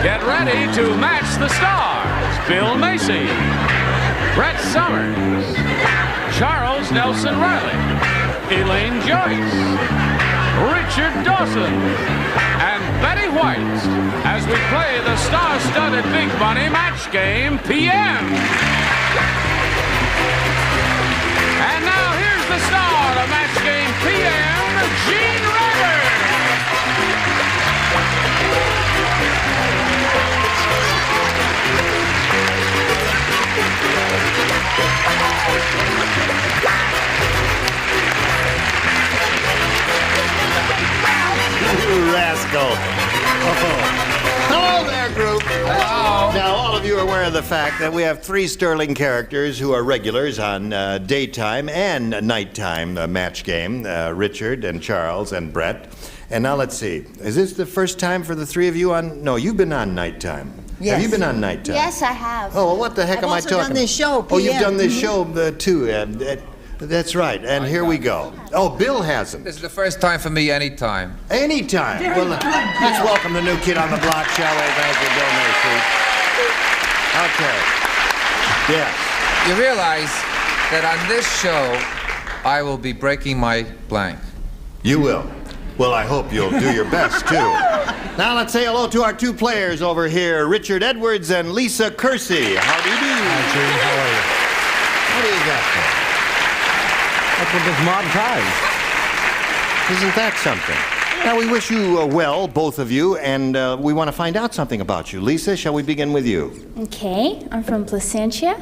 Get ready to match the stars. Bill Macy, Brett Summers, Charles Nelson Riley, Elaine Joyce, Richard Dawson, and Betty White as we play the star-studded Big Money Match Game PM. And now here's the star of Match Game PM, Gene Rivers. You rascal. Oh. Hello there, group. Hello. Now, all of you are aware of the fact that we have three sterling characters who are regulars on daytime and nighttime match game, Richard and Charles and Brett. And now let's see. Is this the first time for the three of you on? No, you've been on nighttime. Yes. Have you been on nighttime? Yes, I have. Oh, well, what the heck am I talking about? I've also done this show, PM. Oh, you've done this show, too. That's right. And here we go. Oh, Bill hasn't. This is the first time for me anytime. Anytime. Well, let's welcome the new kid on the block, shall we? Thank you, Bill Macy. Okay. Yes. You realize that on this show, I will be breaking my blank. You will. Well, I hope you'll do your best, too. Now let's say hello to our two players over here, Richard Edwards and Lisa Kersey. How do you do? Hi, Gene. How are you? What do you got there? That's what this mod ties. Isn't that something? Now, we wish you well, both of you, and we want to find out something about you. Lisa, shall we begin with you? Okay, I'm from Placentia,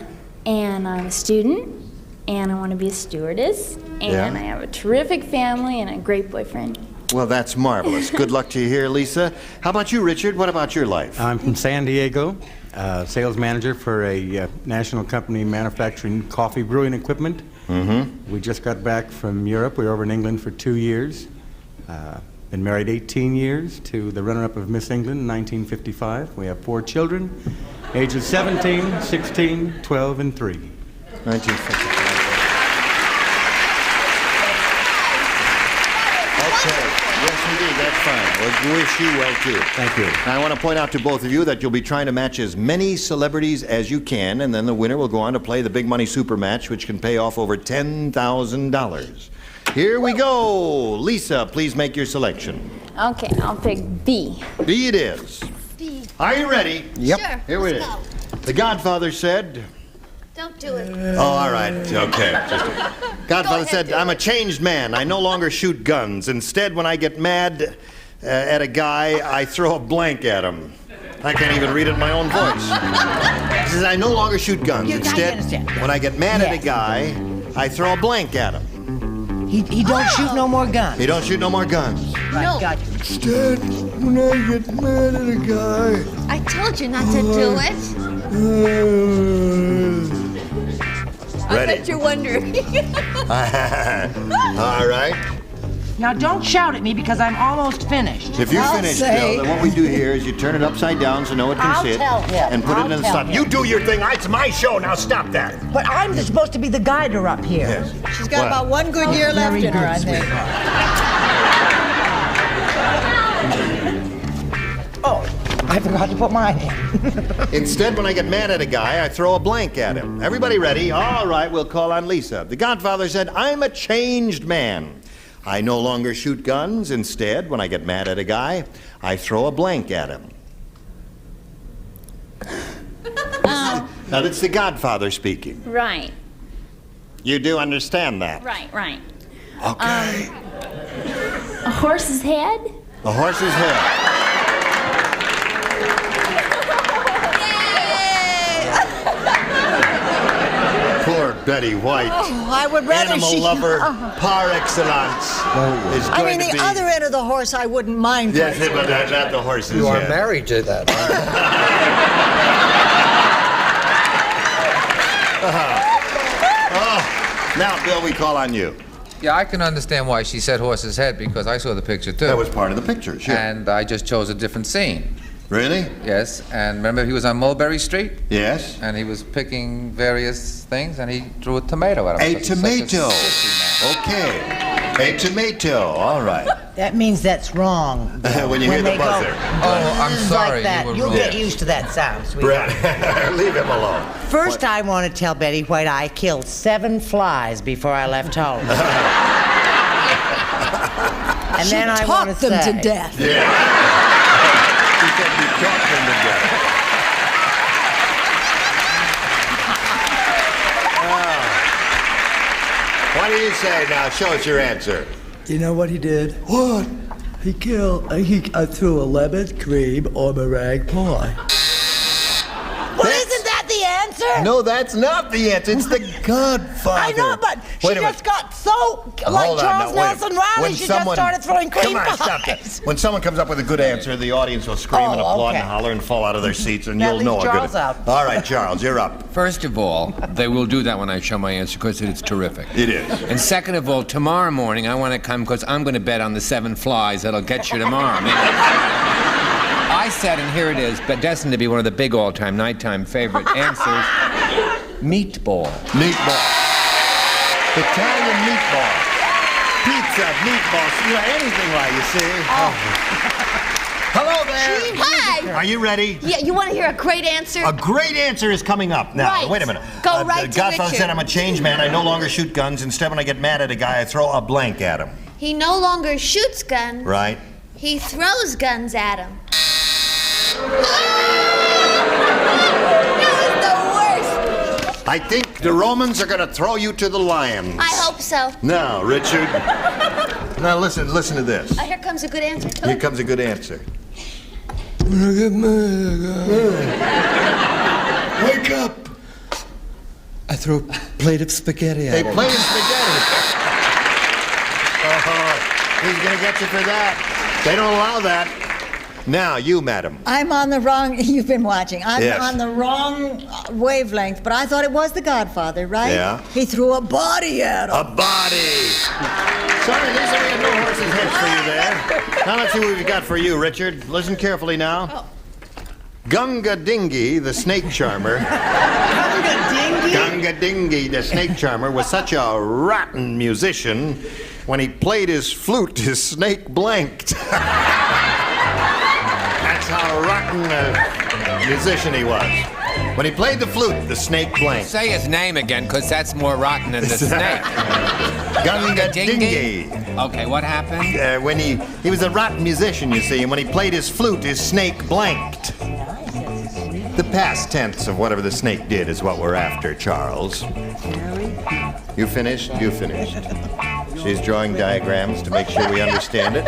and I'm a student, and I want to be a stewardess, and Yeah. I have a terrific family and a great boyfriend. Well, that's marvelous. Good luck to you here, Lisa. How about you, Richard? What about your life? I'm from San Diego, sales manager for a national company manufacturing coffee brewing equipment. Mm-hmm. We just got back from Europe. We were over in England for 2 years. Been married 18 years to the runner-up of Miss England in 1955. We have 4 children, ages 17, 16, 12, and 3. 1955. Okay. Yes, indeed. That's fine. We wish you well, too. Thank you. Now, I want to point out to both of you that you'll be trying to match as many celebrities as you can, and then the winner will go on to play the Big Money Super Match, which can pay off over $10,000. Here we go. Lisa, please make your selection. Okay, I'll pick B. B it is. B. Are you ready? Yep. Sure. Here it is. Let's go. The Godfather said... Don't do it. Oh, all right. Okay. Godfather ahead, said, do I'm a it. changed man. I no longer shoot guns. Instead, when I get mad at a guy, I throw a blank at him. I can't even read it in my own voice. He says, I no longer shoot guns. You gotta Instead, understand. when I get mad at a Yes. guy, I throw a blank at him. He don't shoot no more guns. He don't shoot no more guns. Right, No. got you. Instead, when I get mad at a guy, I told you not to do it. I Ready. bet you're wondering. All right. Now don't shout at me because I'm almost finished. If you I'll finish, say- Bill, then what we do here is you turn it upside down so no one can I'll see it, tell him. and put I'll it in the tell slot. him. You do your thing. It's my show. Now stop that. But I'm supposed to be the guider up here. Yes. She's got What? about one good year left Very in her, I good, think. sweetheart. Oh, I forgot to put mine in. Instead, when I get mad at a guy, I throw a blank at him. Everybody ready? All right, we'll call on Lisa. The Godfather said, I'm a changed man. I no longer shoot guns. Instead, when I get mad at a guy, I throw a blank at him. Now, that's the Godfather speaking. Right, You do understand that? right. Okay. A horse's head? A horse's head. Poor Betty White. Oh, I would rather Animal she... lover par excellence is I going mean, to the be... other end of the horse I wouldn't mind. Yes, but not the horse's You are head. married to that. Now, Bill, we call on you. Yeah, I can understand why she said horse's head because I saw the picture too. That was part of the picture, sure. And I just chose a different scene. Really? Yes, and remember he was on Mulberry Street? Yes. And he was picking various things and he threw a tomato at him. A because he's such tomato. sissy man. Okay. A tomato. All right. That means that's wrong. When you hear the they go, buzzer. Oh, I'm sorry. Like that. You were You'll wrong. get used to that sound, sweetheart. Brett, leave him alone. First, I want to tell Betty White I killed 7 flies before I left home. And then I want to Talk them say, to death. He said you talked him to death. What do you say now? Show us your answer. You know what he did? What? He killed. He threw a lemon cream or meringue pie. well, isn't that the answer? No, that's not the answer. It's the Godfather. I know, but she Wait a just minute. got so like Hold on, Charles now, wait a Nelson minute. Riley. When She someone- just started throwing cream Come on, pies. stop that. When someone comes up with a good answer, the audience will scream and Oh, applaud okay. and holler and fall out of their seats, and That you'll know leaves a good. Charles out. All right, Charles, you're up. First of all, they will do that when I show my answer because it's terrific. It is. And second of all, tomorrow morning I want to come because I'm going to bet on the 7 flies that'll get you tomorrow. I said, and here it is, but destined to be one of the big all-time nighttime favorite answers, meatball. Meatball. Italian meatball. Pizza, meatballs, you know, anything like you see. Hello there. Hi. Are you ready? Yeah, you want to hear a great answer? A great answer is coming up. Now, Right. wait a minute. Go right to Godfather Richard. said I'm a changed man. I no longer shoot guns. Instead, when I get mad at a guy, I throw a blank at him. He no longer shoots guns. Right? He throws guns at him. That was the worst. I think the Romans are going to throw you to the lions. I hope so. Now, Richard. Now, listen to this. Here comes a good answer, too. Here comes a good answer. Wake up! I threw a plate of spaghetti They at him. play spaghetti. Oh, he's going to get you for that. They don't allow that. Now, you, madam. I'm on the wrong, you've been watching. I'm Yes. on the wrong wavelength, but I thought it was the Godfather, right? Yeah. He threw a body at him. A body. Sorry, Lisa, we had no horse's heads for you there. Now let's see what we've got for you, Richard. Listen carefully now. Oh. Gunga Dingy, the snake charmer. Gunga Dingy, the snake charmer, was such a rotten musician. When he played his flute, his snake blanked. That's how rotten a musician he was. When he played the flute, the snake blanked. Say his name again because that's more rotten than the snake. Gunga Dingy. Okay, what happened? When he was a rotten musician, you see, and when he played his flute, his snake blanked. The past tense of whatever the snake did is what we're after, Charles. You finished? You finished. She's drawing diagrams to make sure we understand it.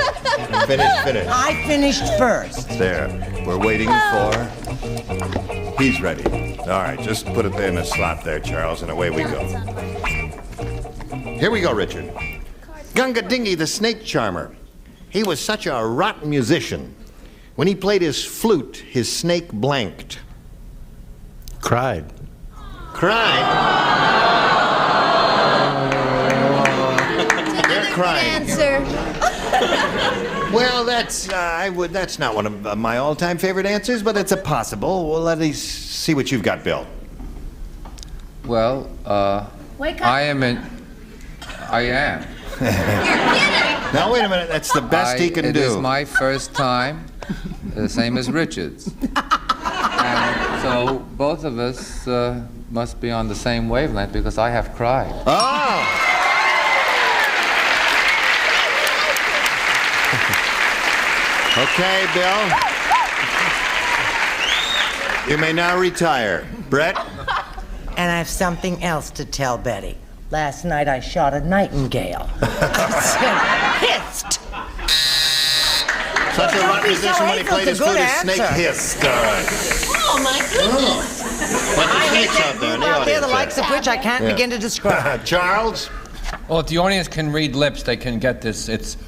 Finish. I finished first. There. We're waiting for... He's ready. All right, just put it in a slot there, Charles, and away we go. Here we go, Richard. Gunga Dingy, the snake charmer. He was such a rotten musician. When he played his flute, his snake blanked. Cried. Cried? They're crying. Answer. Well, that's not one of my all-time favorite answers, but it's a possible. Well, let us see what you've got, Bill. Well, Wake up. I am. You're kidding. Now, wait a minute. That's the best he can It do. is my first time, the same as Richard's. And so both of us must be on the same wavelength because I have cried. Oh! Okay, Bill. You may now retire. Brett? And I have something else to tell Betty. Last night I shot a nightingale. Hissed. Such a rotten be so musician when he angry. played his It's a flute, good his snake answer. hissed. All right. Oh, my goodness. But the I hate snakes that out there in group the out there, the audience. likes of which I can't begin to describe. Charles? Well, if the audience can read lips, they can get this. It's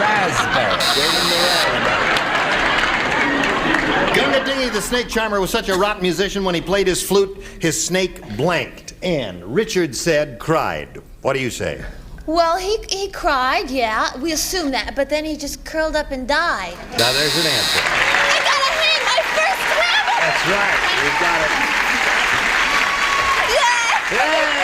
raspberry. Gunga Dingy, the snake charmer, was such a rotten musician when he played his flute, his snake blanked. And Richard said, cried. What do you say? Well, he cried, yeah. We assume that, but then he just curled up and died. Now there's an answer. I got a hit, my first grab. That's right. You got it. Yeah.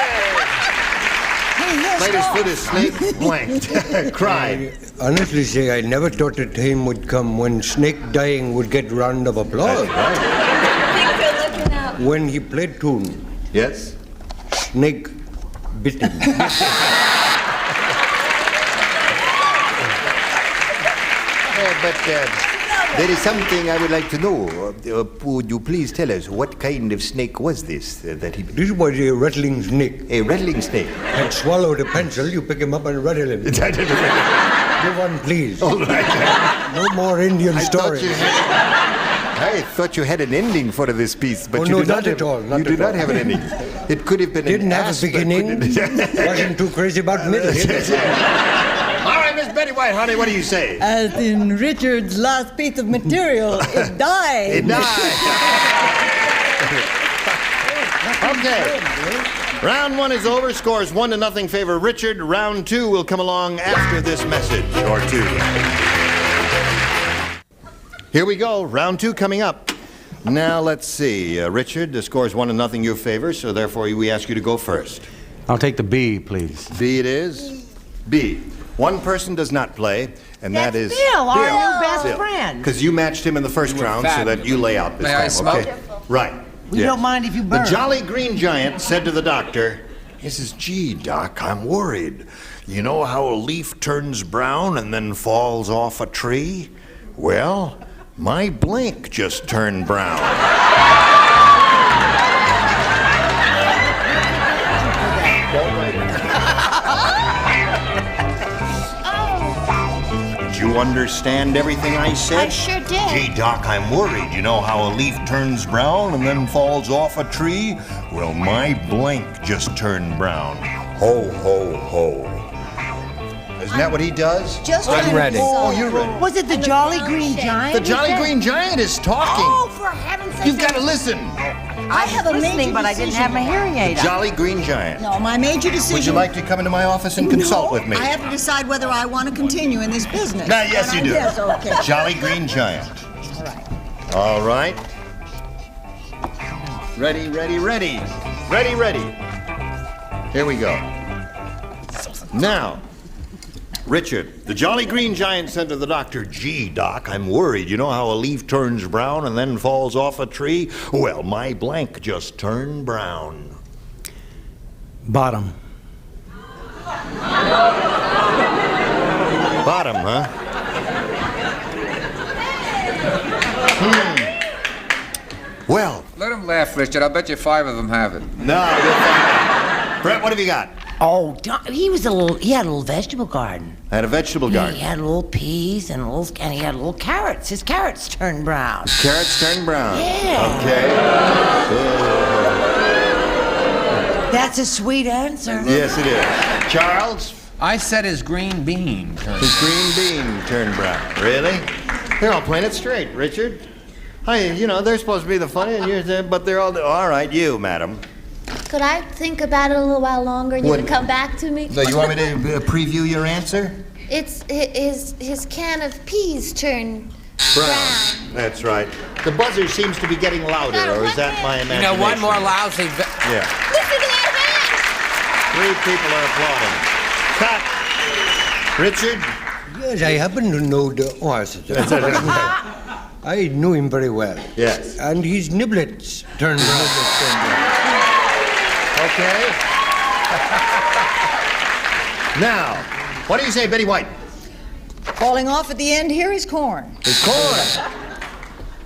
Played his foot, his snake blanked. Cried. Honestly say, I never thought the time would come when snake dying would get round of applause. That's right. I think they're looking up. When he played tune, Yes? snake bit him. But there is something I would like to know. Would you please tell us what kind of snake was this that he... This was a rattling snake. A rattling snake? Had swallowed a pencil, you pick him up and rattle him. Go on, please. All right. No more Indian stories. I thought you had an ending for this piece, but you no, do not not have, at all. Not you do at not all. have an ending. It could have been Didn't an have ass, a beginning. Wasn't too crazy about middle. All right, Miss Betty White, honey, what do you say? As in Richard's last piece of material, it died. It died. Okay. Round one is over. Scores 1-0 favor Richard. Round two will come along after this message or two. Here we go. Round two coming up. Now let's see. Richard, the score is 1-0 your favor, so therefore we ask you to go first. I'll take the B, please. B it is. B. One person does not play, and that is Bill, our new best friend. Because you matched him in the first round, so that you lay out this May time. I smoke? Okay. Right. We Yes. don't mind if you The burn. Jolly Green Giant said to the doctor, he says, "Gee, Doc, I'm worried. You know how a leaf turns brown and then falls off a tree? Well, my blank just turned brown." Did you understand everything I said? I sure did. Gee, Doc, I'm worried. You know how a leaf turns brown and then falls off a tree? Well, my blank just turned brown. Ho, ho, ho. Isn't that what he does? Just I'm ready. Oh, you're ready. Was it the Jolly Green Giant? The Jolly Green Giant is talking. Oh, for heaven's sake. You've got to listen. I have a listening, major but I didn't decision. have my hearing aid on. Jolly Green Giant. No, my major decision... Would you like to come into my office and consult with me? I have to decide whether I want to continue in this business. Yes, you do. Yes, okay. Jolly Green Giant. All right. Ready, ready, ready. Ready, ready. Here we go. Now, Richard, the Jolly Green Giant said to the doctor, "Gee, Doc, I'm worried. You know how a leaf turns brown and then falls off a tree? Well, my blank just turned brown." Bottom. Bottom, huh? Well, Let him laugh, Richard. I'll bet you 5 of them have it. no, you'll find out. Brett, what have you got? Oh, he had a little vegetable garden. I had a vegetable garden. He had little peas and he had little carrots. His carrots turned brown. Carrots turned brown. Yeah. Okay. That's a sweet answer. Yes, it is. Charles? I said his green bean turned. His green bean turned brown. Really? They're all playing it straight, Richard. They're supposed to be the funny, and you're, but they're all right. You, madam. Could I think about it a little while longer and you would come back to me? So you want me to preview your answer? It's his can of peas turned brown. That's right. The buzzer seems to be getting louder, or is that my You imagination? know, one more lousy. Yeah. Listen to the advance! 3 people are applauding. Cut. Richard? Yes, I happen to know the horse. I knew him very well. Yes. And his niblets turned brown. Okay. Now, what do you say, Betty White? Falling off at the end here is corn. It's corn.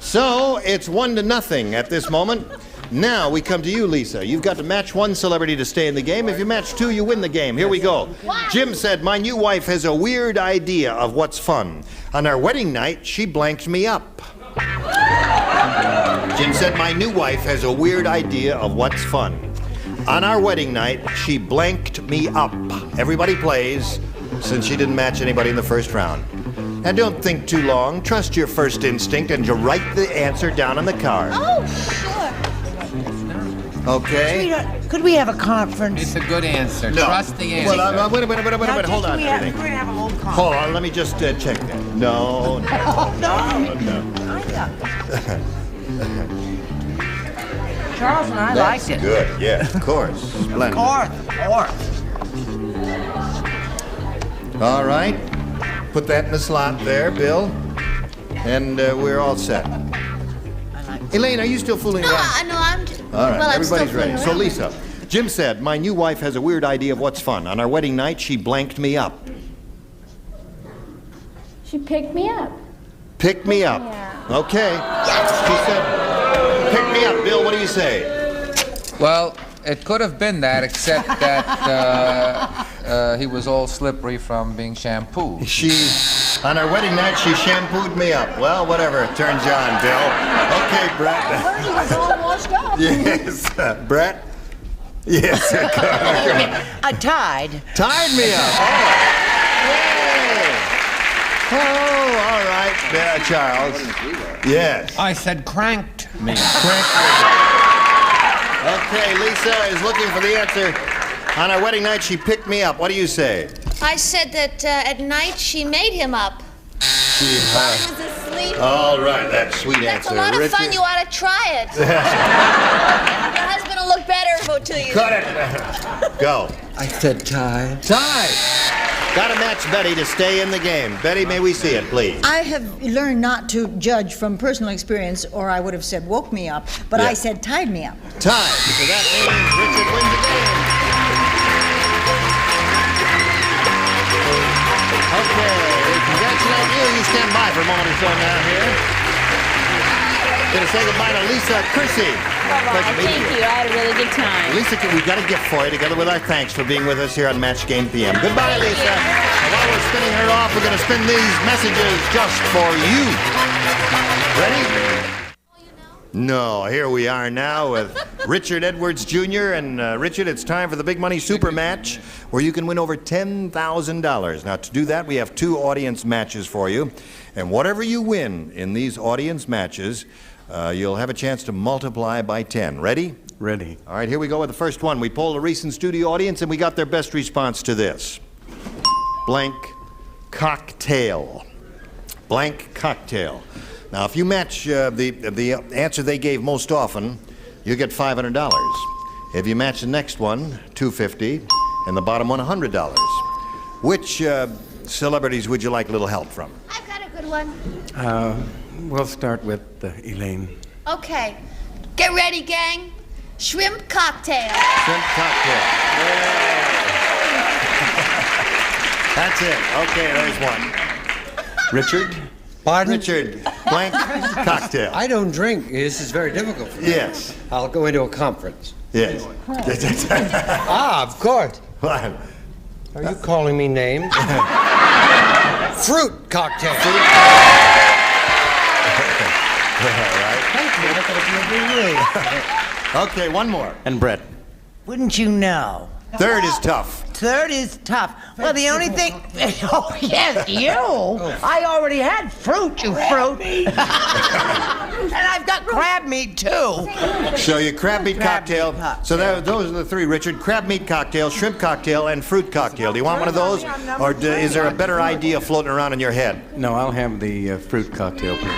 So it's 1-0 at this moment. Now we come to you, Lisa. You've got to match one celebrity to stay in the game. If you match 2, you win the game. Here we go. Jim said, "My new wife has a weird idea of what's fun. On our wedding night, she blanked me up." Jim said, "My new wife has a weird idea of what's fun. On our wedding night, she blanked me up." Everybody plays, since she didn't match anybody in the first round. And don't think too long. Trust your first instinct and you write the answer down on the card. Oh, sure. Okay? Sweetheart, could we have a conference? It's a good answer. No. Trust the answer. Well, wait a minute. Now, Hold on. we're going to have a little conference. Hold on. Let me just check that. No. Charles and I liked it. Good. Yes, of course. Splendid. Of course. All right. Put that in the slot there, Bill. And we're all set. Elaine, are you still fooling around? No, I'm. All right, well, I'm everybody's still ready. So, fooling Lisa, Jim said, my new wife has a weird idea of what's fun. On our wedding night, she blanked me up. She picked me up. Pick me up. Yeah. Okay. She said, pick me up. Bill, what do you say? Well, it could have been that, except that he was all slippery from being shampooed. On our wedding night, she shampooed me up. Well, whatever turns you on, Bill. Okay, Brett. He was all washed up. Yes, Brett. Yes. Tied. Tied me up. Oh, all right, Charles. Yes. I said cranked me. Okay, Lisa is looking for the answer. On our wedding night, she picked me up. What do you say? I said that at night she made him up. She He was asleep. All right, that's sweet That's answer. a lot of Richard? fun. You ought to try it. Your husband will look better to you. Cut it. Go. I said tie. Tie. Got to match Betty to stay in the game. Betty, may we see it, please? I have learned not to judge from personal experience, or I would have said woke me up, but Yeah. I said tied me up. Tie. So that means Richard wins the game. Okay, we congratulate you. You stand by for a moment or so now here. Gonna say goodbye to Lisa Kersey. Pleasure meeting Thank you. I had a really good time. Lisa, we got a gift for you, together with our thanks for being with us here on Match Game PM. Goodbye, Lisa. And while we're spinning her off, we're going to spin these messages just for you. Ready? No, here we are now with Richard Edwards Jr. And Richard, it's time for the Big Money Super Match, where you can win over $10,000. Now, to do that, we have 2 audience matches for you. And whatever you win in these audience matches, you'll have a chance to multiply by 10. Ready? Ready. All right, here we go with the first one. We polled a recent studio audience, and we got their best response to this. Blank cocktail. Blank cocktail. Now, if you match the answer they gave most often, you get $500. If you match the next one, $250, and the bottom one, $100. Which celebrities would you like a little help from? I've got a good one. We'll start with Elaine. Okay. Get ready, gang. Shrimp cocktail. Shrimp cocktail. That's it. Okay, there's one. Richard? Pardon? Richard, blank cocktail. I don't drink. This is very difficult for me. Yes. I'll go into a conference. Yes. Of course. What? Are you calling me names? Fruit cocktail. Okay, one more. And Brett. Wouldn't you know? Third is tough. Third is tough. Well, the only thing. Oh, yes, you. I already had fruit, you fruit. And I've got crab meat, too. So your crab meat cocktail. So those are the 3, Richard. Crab meat cocktail, shrimp cocktail, and fruit cocktail. Do you want one of those? Or is there a better idea floating around in your head? No, I'll have the fruit cocktail, please.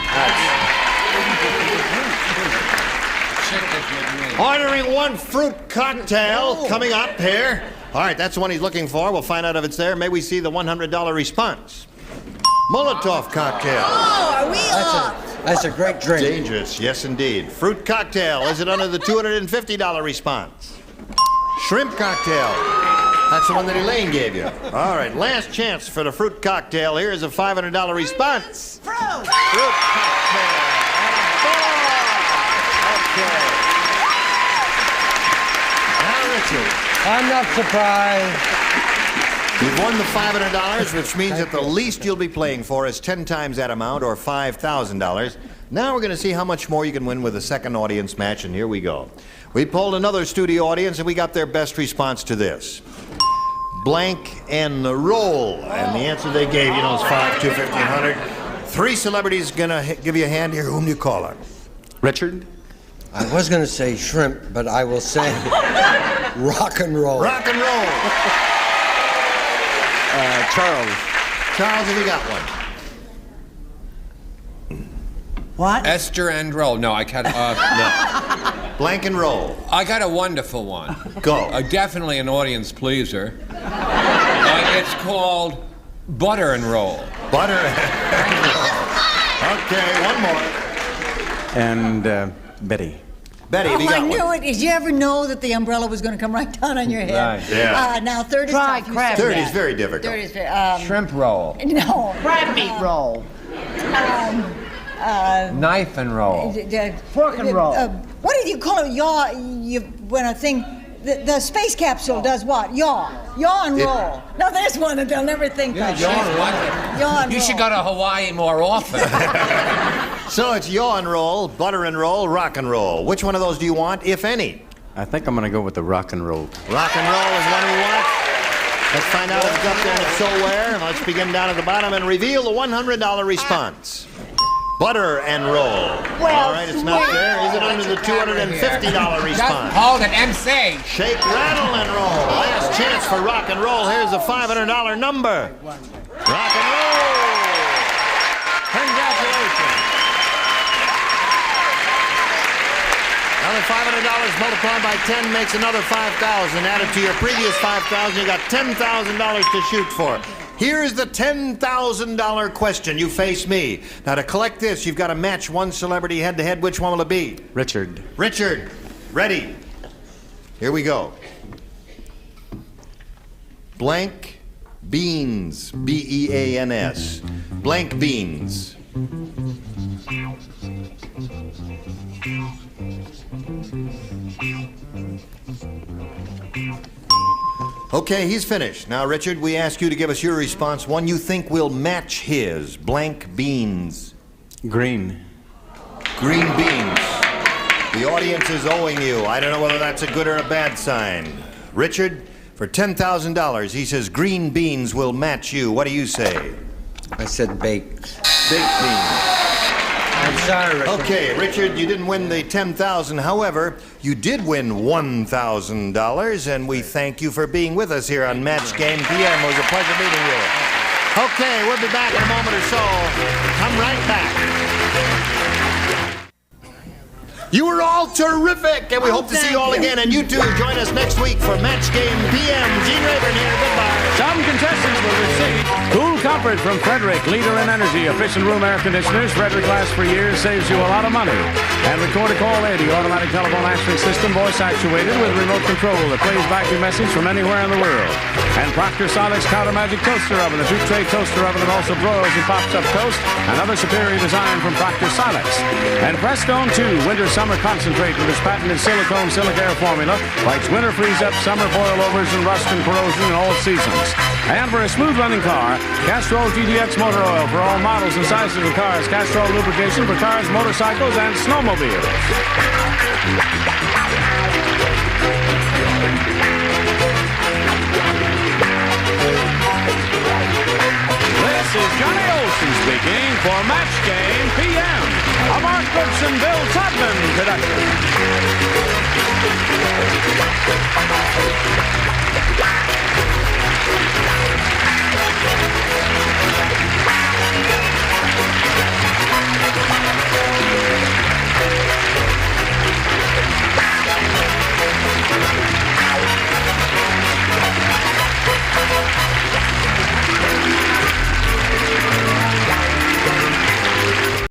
Ordering one fruit cocktail coming up here. All right, that's the one he's looking for. We'll find out if it's there. May we see the $100 response? Molotov cocktail. Oh, are we off? That's a great drink. Dangerous, yes indeed. Fruit cocktail, is it under the $250 response? Shrimp cocktail. That's the one that Elaine gave you. All right, last chance for the fruit cocktail. Here is a $500 response. Fruit. Fruit cocktail. Okay. Now, Richard. I'm not surprised. You've won the $500, which means that the least you'll be playing for is 10 times that amount, or $5,000. Now we're going to see how much more you can win with the second audience match, and here we go. We polled another studio audience, and we got their best response to this. Blank and the roll. And the answer they gave, you know, is 5, 2, 1,500. 3 celebrities going to give you a hand here. Whom do you call on? Richard? I was going to say shrimp, but I will say rock and roll. Rock and roll. Charles. Charles, have you got one? What? Esther and roll. No, I got No. Blank and roll. I got a wonderful one. Go. Definitely an audience pleaser. It's called Butter and roll. Butter and roll. Okay, one more. And Betty. Betty, have you I got knew one? it. Did you ever know that the umbrella was going to come right down on your head? Right. Yeah. Now, third is Try tough. You crab said Third meat. is very difficult. Third is very, Shrimp roll. no. Crab meat roll. Knife and roll. Fork and roll. What did you call it? Yaw. When a thing, the space capsule does what? Yaw. Yaw and roll. No, there's one that they'll never think of. Yaw and You roll. should go to Hawaii more often. So it's yaw and roll, butter and roll, rock and roll. Which one of those do you want, if any? I think I'm going to go with the rock and roll. Rock and roll is one we want. Let's find out if it's up there and if so where. Let's begin down at the bottom and reveal the $100 response. Butter and roll. All right, it's not there. Is it under the $250 response? Hold it, MC. Shake, rattle, and roll. Last chance for rock and roll. Here's the $500 number. Rock and roll. Congratulations. Another $500 multiplied by 10 makes another $5,000. Added to your previous $5,000, you got $10,000 to shoot for. Here's the $10,000 question. You face me. Now, to collect this, you've got to match one celebrity head-to-head. Which one will it be? Richard. Richard, ready. Here we go. Blank beans, B-E-A-N-S. Blank beans. Okay, he's finished. Now, Richard, we ask you to give us your response. One you think will match his. Blank beans. Green. Green beans. The audience is owing you. I don't know whether that's a good or a bad sign. Richard, for $10,000, he says green beans will match you. What do you say? I said baked. Baked beans. I'm sorry, Richard. Okay, Richard, you didn't win the $10,000. However, you did win $1,000, and we thank you for being with us here on Match Game PM. It was a pleasure meeting you. Okay, we'll be back in a moment or so. Come right back. You were all terrific, and we hope to see you all again. And you too, join us next week for Match Game PM. Gene Rayburn here. Goodbye. Some contestants will receive Cool Comfort from Frederick, leader in energy, efficient room air conditioners. Frederick lasts for years, saves you a lot of money. And Record a Call 80, automatic telephone answering system, voice actuated with remote control that plays back your message from anywhere in the world. And Proctor Silex Counter Magic Toaster Oven, a two-tray toaster oven that also broils and pops up toast. Another superior design from Proctor Silex. And Prestone 2, winter summer concentrate with its patented silicone Silicaire formula, fights winter freeze-up, summer boilovers, and rust and corrosion in all seasons. And for a smooth-running car, Castrol GTX motor oil for all models and sizes of cars. Castrol lubrication for cars, motorcycles, and snowmobiles. This is Johnny Olson speaking for Match Game PM, a Mark Goodson, Bill Todman production.